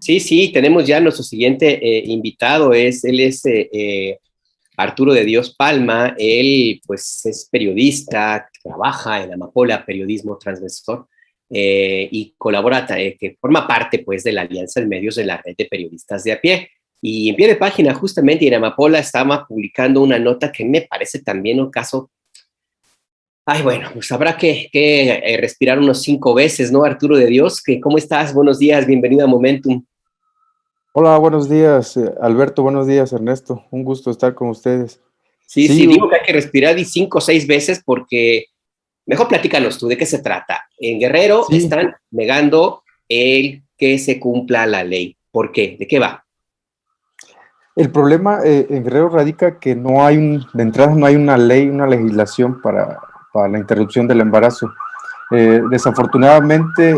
Sí, sí, tenemos ya nuestro siguiente invitado, él es Arturo de Dios Palma. Él pues es periodista, trabaja en Amapola Periodismo Transgresor, y colabora, que forma parte pues de la Alianza de Medios de la Red de Periodistas de a pie. Y en pie de página justamente en Amapola estaba publicando una nota que me parece también un caso. Ay, bueno, pues habrá que respirar unos 5 veces, ¿no, Arturo de Dios? ¿Cómo estás? Buenos días, bienvenido a Momentum. Hola, buenos días, Alberto, buenos días, Ernesto. Un gusto estar con ustedes. Sí, Sí, sí, digo que hay que respirar y 5 o 6 veces porque mejor platícanos tú de qué se trata. En Guerrero sí, están negando el que se cumpla la ley. ¿Por qué? ¿De qué va? el problema en Guerrero radica que no hay de entrada no hay una ley, una legislación para la interrupción del embarazo. Desafortunadamente,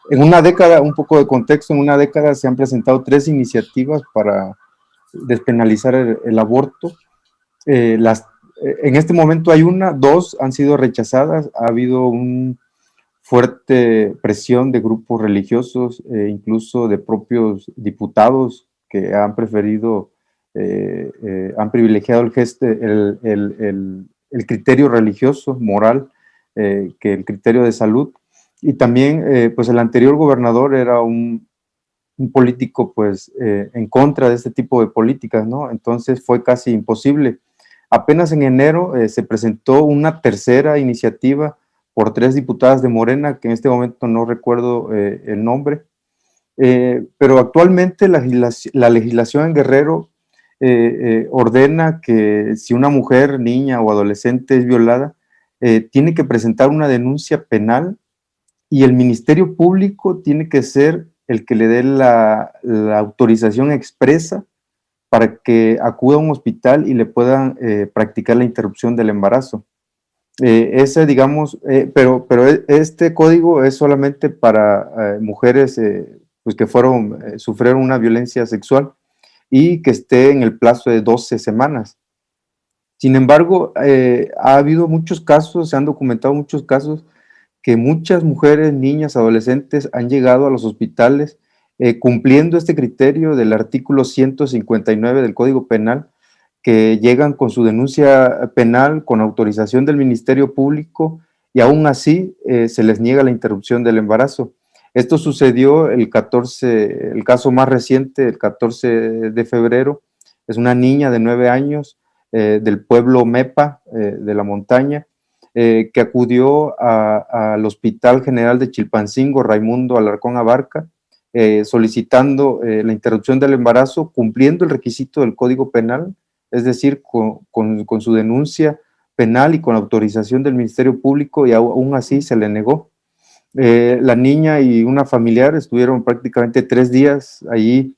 en una década, un poco de contexto, en una década se han presentado 3 iniciativas para despenalizar el aborto. Eh, las, en este momento hay dos han sido rechazadas, ha habido un fuerte presión de grupos religiosos, incluso de propios diputados que han preferido, han privilegiado el criterio religioso, moral, que el criterio de salud. Y también, pues el anterior gobernador era un político, pues, en contra de este tipo de políticas, ¿no? Entonces fue casi imposible. Apenas en enero se presentó una tercera iniciativa por 3 diputadas de Morena, que en este momento no recuerdo el nombre, pero actualmente la legislación en Guerrero ordena que si una mujer, niña o adolescente es violada, tiene que presentar una denuncia penal y el Ministerio Público tiene que ser el que le dé la autorización expresa para que acuda a un hospital y le puedan practicar la interrupción del embarazo. Ese, digamos, pero este código es solamente para mujeres pues que sufrieron una violencia sexual y que esté en el plazo de 12 semanas. Sin embargo, ha habido muchos casos, se han documentado muchos casos que muchas mujeres, niñas, adolescentes han llegado a los hospitales cumpliendo este criterio del artículo 159 del Código Penal, que llegan con su denuncia penal con autorización del Ministerio Público y aún así se les niega la interrupción del embarazo. Esto sucedió el caso más reciente, el 14 de febrero, es una niña de 9 años del pueblo Mepa, de la montaña, que acudió al Hospital General de Chilpancingo, Raimundo Alarcón Abarca, solicitando la interrupción del embarazo, cumpliendo el requisito del Código Penal, es decir, con su denuncia penal y con la autorización del Ministerio Público, y aún así se le negó. La niña y una familiar estuvieron prácticamente 3 días allí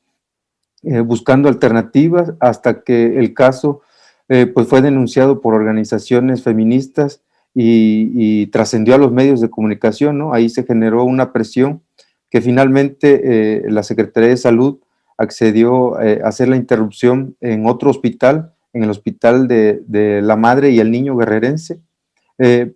buscando alternativas hasta que el caso pues fue denunciado por organizaciones feministas y trascendió a los medios de comunicación, ¿no? Ahí se generó una presión que finalmente la Secretaría de Salud accedió a hacer la interrupción en otro hospital, en el hospital de la madre y el niño guerrerense,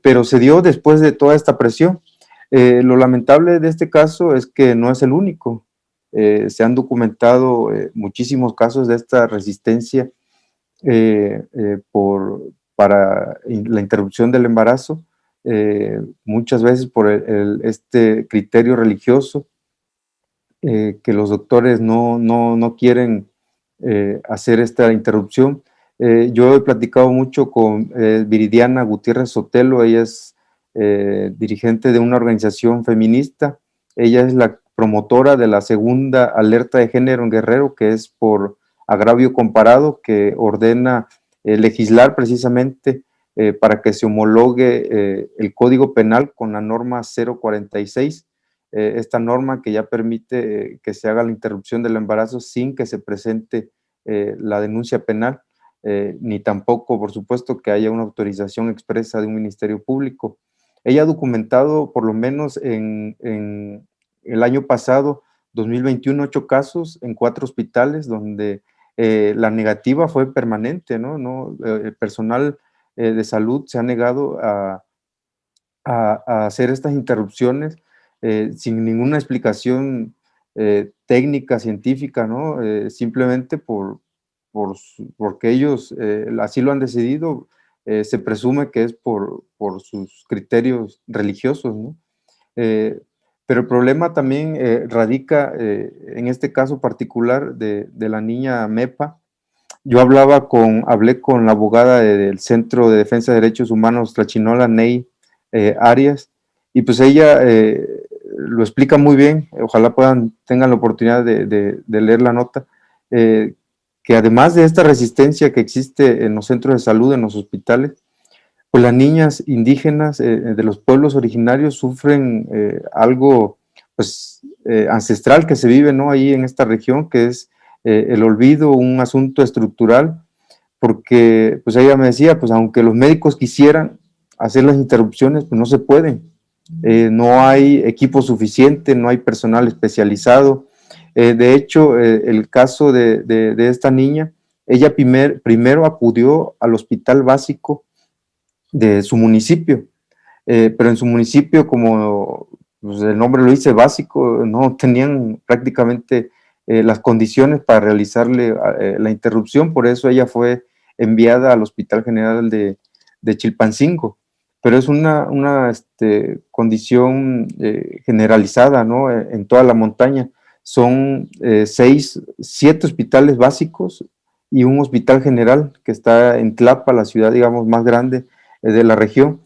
pero se dio después de toda esta presión. Lo lamentable de este caso es que no es el único. Se han documentado muchísimos casos de esta resistencia para la interrupción del embarazo, muchas veces por este criterio religioso, que los doctores no quieren hacer esta interrupción. Yo he platicado mucho con Viridiana Gutiérrez Sotelo. Ella es dirigente de una organización feminista. Ella es la promotora de la segunda alerta de género en Guerrero, que es por agravio comparado, que ordena legislar precisamente para que se homologue el Código Penal con la norma 046, esta norma que ya permite que se haga la interrupción del embarazo sin que se presente la denuncia penal, ni tampoco, por supuesto, que haya una autorización expresa de un ministerio público. Ella ha documentado, por lo menos en el año pasado, 2021, 8 casos en 4 hospitales donde la negativa fue permanente, ¿no? El personal de salud se ha negado a hacer estas interrupciones sin ninguna explicación técnica, científica, ¿no? Simplemente porque ellos así lo han decidido, se presume que es por sus criterios religiosos, ¿no? Pero el problema también radica en este caso particular de la niña Mepa. Yo hablé con la abogada del Centro de Defensa de Derechos Humanos Tlachinola, Ney Arias, y pues ella lo explica muy bien. Ojalá tengan la oportunidad de leer la nota, que además de esta resistencia que existe en los centros de salud, en los hospitales, pues las niñas indígenas de los pueblos originarios sufren algo pues, ancestral que se vive, ¿no? Ahí en esta región, que es el olvido, un asunto estructural, porque pues ella me decía, pues aunque los médicos quisieran hacer las interrupciones, pues no se pueden. No hay equipo suficiente, no hay personal especializado. De hecho, el caso de esta niña, ella primero acudió al hospital básico de su municipio, pero en su municipio, como pues, el nombre lo dice, básico, no tenían prácticamente las condiciones para realizarle la interrupción, por eso ella fue enviada al Hospital General de Chilpancingo, pero es una condición generalizada, ¿no? En toda la montaña. Son 7 hospitales básicos y un hospital general que está en Tlapa, la ciudad, digamos, más grande de la región.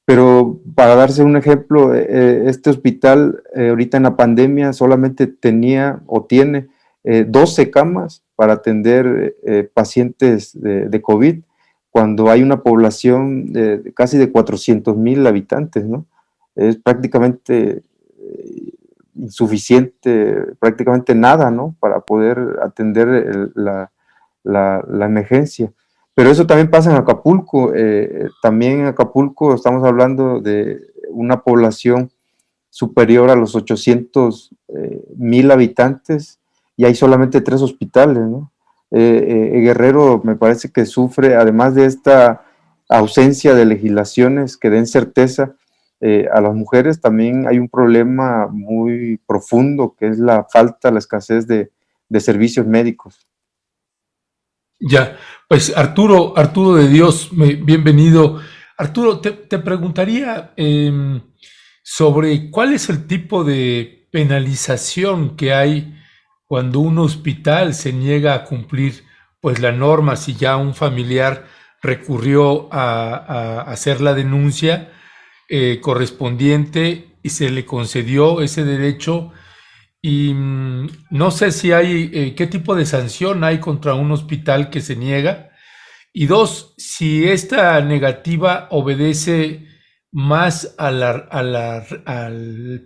Pero para darse un ejemplo, este hospital ahorita en la pandemia solamente tenía o tiene 12 camas para atender pacientes de COVID, cuando hay una población de casi de 400,000 habitantes, ¿no? Es prácticamente insuficiente, prácticamente nada, ¿no? Para poder atender la emergencia. Pero eso también pasa en Acapulco. También en Acapulco estamos hablando de una población superior a los 800,000 habitantes y hay solamente 3 hospitales, ¿no? Guerrero me parece que sufre, además de esta ausencia de legislaciones que den certeza a las mujeres, también hay un problema muy profundo que es la falta, la escasez de servicios médicos. Ya, pues Arturo de Dios, bienvenido. Arturo, te preguntaría sobre cuál es el tipo de penalización que hay cuando un hospital se niega a cumplir pues la norma, si ya un familiar recurrió a hacer la denuncia correspondiente y se le concedió ese derecho. Y no sé si hay, qué tipo de sanción hay contra un hospital que se niega. Y dos, si esta negativa obedece más al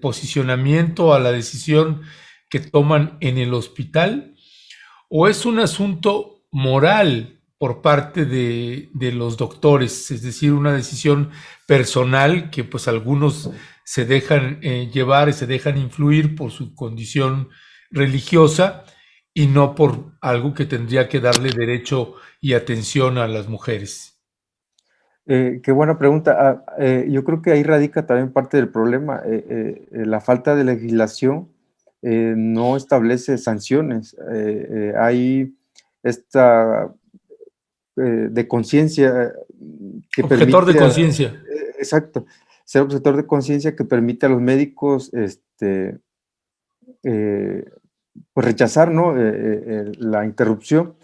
posicionamiento, a la decisión que toman en el hospital, o es un asunto moral por parte de los doctores, es decir, una decisión personal que pues algunos se dejan llevar y se dejan influir por su condición religiosa y no por algo que tendría que darle derecho y atención a las mujeres. Qué buena pregunta. Yo creo que ahí radica también parte del problema. La falta de legislación no establece sanciones. Hay esta de conciencia que Objetor de permite, conciencia. exacto, ser objetor de conciencia que permite a los médicos pues rechazar, ¿no? La interrupción,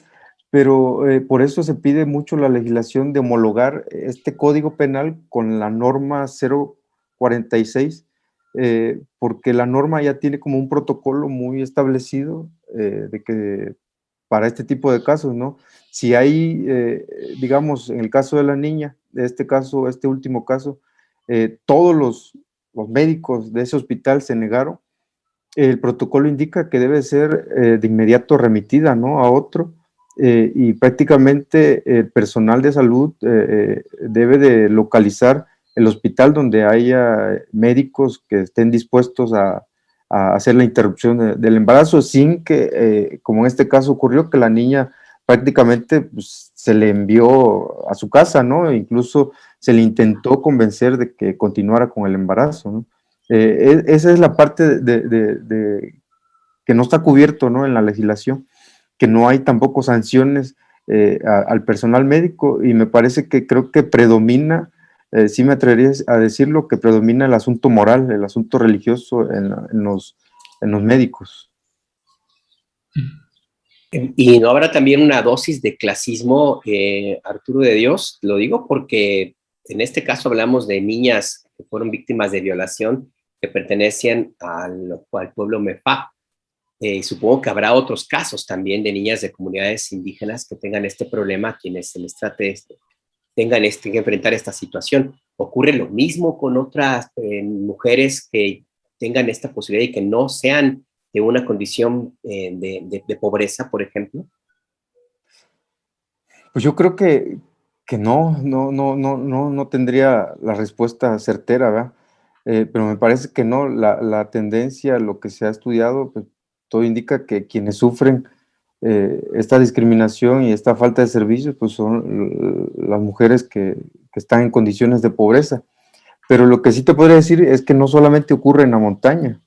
pero por eso se pide mucho la legislación de homologar este código penal con la norma 046, porque la norma ya tiene como un protocolo muy establecido de que para este tipo de casos, ¿no? Si hay, digamos, en el caso de la niña, de este caso, este último caso, todos los médicos de ese hospital se negaron, el protocolo indica que debe ser de inmediato remitida, ¿no? A otro, y prácticamente el personal de salud debe de localizar el hospital donde haya médicos que estén dispuestos a hacer la interrupción del embarazo sin que, como en este caso ocurrió, que la niña prácticamente pues, se le envió a su casa, ¿no? E incluso se le intentó convencer de que continuara con el embarazo, ¿no? Esa es la parte que no está cubierto, ¿no?, en la legislación, que no hay tampoco sanciones al personal médico, y me parece que creo que predomina, sí me atrevería a decirlo, que predomina el asunto moral, el asunto religioso en los médicos. Y no habrá también una dosis de clasismo, Arturo de Dios. Lo digo porque en este caso hablamos de niñas que fueron víctimas de violación que pertenecían al pueblo Mefa. Supongo que habrá otros casos también de niñas de comunidades indígenas que tengan este problema, quienes se les trate tengan que enfrentar esta situación. ¿Ocurre lo mismo con otras mujeres que tengan esta posibilidad y que no sean de una condición de pobreza, por ejemplo? Pues yo creo que no tendría la respuesta certera, ¿verdad? Pero me parece que no, la tendencia, lo que se ha estudiado, pues todo indica que quienes sufren esta discriminación y esta falta de servicios, pues son las mujeres que están en condiciones de pobreza. Pero lo que sí te podría decir es que no solamente ocurre en la montaña.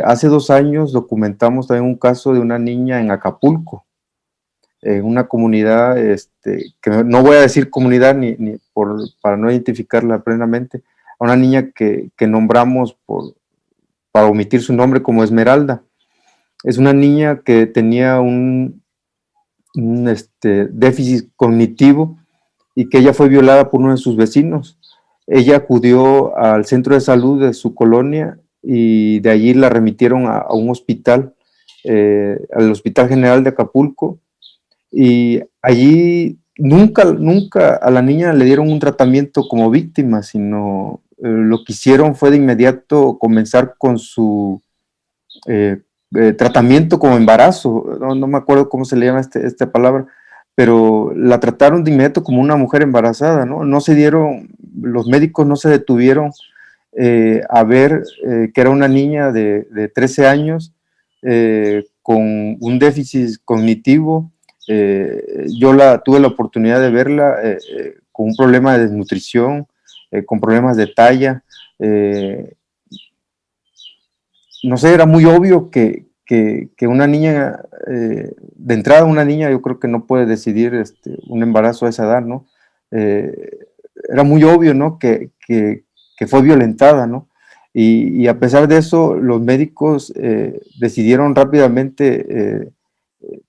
Hace 2 años documentamos también un caso de una niña en Acapulco, en una comunidad, que no voy a decir comunidad para no identificarla plenamente, a una niña que nombramos para omitir su nombre como Esmeralda. Es una niña que tenía un déficit cognitivo y que ella fue violada por uno de sus vecinos. Ella acudió al centro de salud de su colonia y de allí la remitieron a un hospital, al Hospital General de Acapulco, y allí nunca a la niña le dieron un tratamiento como víctima, sino lo que hicieron fue de inmediato comenzar con su tratamiento como embarazo. No me acuerdo cómo se le llama esta palabra, pero la trataron de inmediato como una mujer embarazada, ¿no? Los médicos no se detuvieron a ver que era una niña de 13 años con un déficit cognitivo. Yo tuve la oportunidad de verla con un problema de desnutrición, con problemas de talla. No sé, era muy obvio que una niña, de entrada una niña yo creo que no puede decidir un embarazo a esa edad, ¿no? Era muy obvio, ¿no?, que fue violentada, ¿no? Y a pesar de eso, los médicos decidieron rápidamente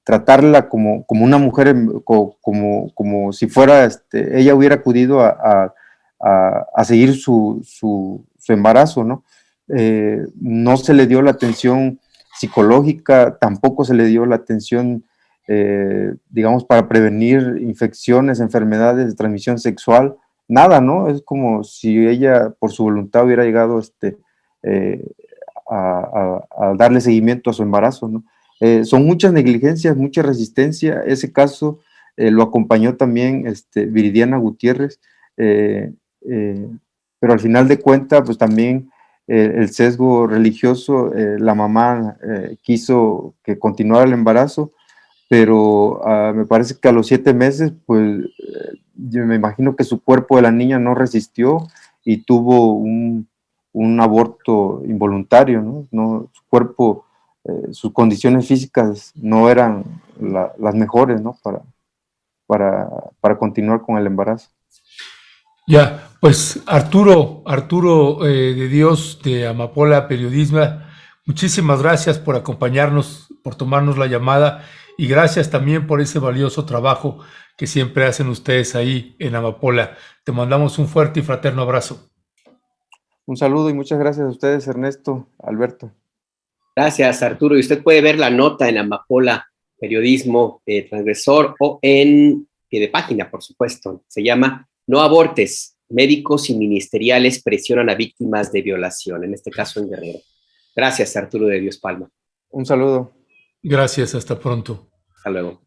tratarla como una mujer, como si fuera, ella hubiera acudido a seguir su embarazo, ¿no? No se le dio la atención psicológica, tampoco se le dio la atención, digamos, para prevenir infecciones, enfermedades de transmisión sexual, nada, ¿no? Es como si ella por su voluntad hubiera llegado a darle seguimiento a su embarazo, ¿no? Son muchas negligencias, mucha resistencia. Ese caso lo acompañó también Viridiana Gutiérrez, pero al final de cuentas, pues también el sesgo religioso, la mamá quiso que continuara el embarazo, pero me parece que a los 7 meses, pues yo me imagino que su cuerpo de la niña no resistió y tuvo un aborto involuntario, ¿no? Su cuerpo, sus condiciones físicas no eran las mejores, ¿no?, para continuar con el embarazo. Ya, pues Arturo de Dios de Amapola Periodismo, muchísimas gracias por acompañarnos, por tomarnos la llamada, y gracias también por ese valioso trabajo que siempre hacen ustedes ahí en Amapola. Te mandamos un fuerte y fraterno abrazo. Un saludo y muchas gracias a ustedes, Ernesto, Alberto. Gracias, Arturo. Y usted puede ver la nota en Amapola Periodismo Transgresor o en pie de página, por supuesto. Se llama No abortes, médicos y ministeriales presionan a víctimas de violación, en este caso en Guerrero. Gracias, Arturo de Dios Palma. Un saludo. Gracias, hasta pronto. Hasta luego.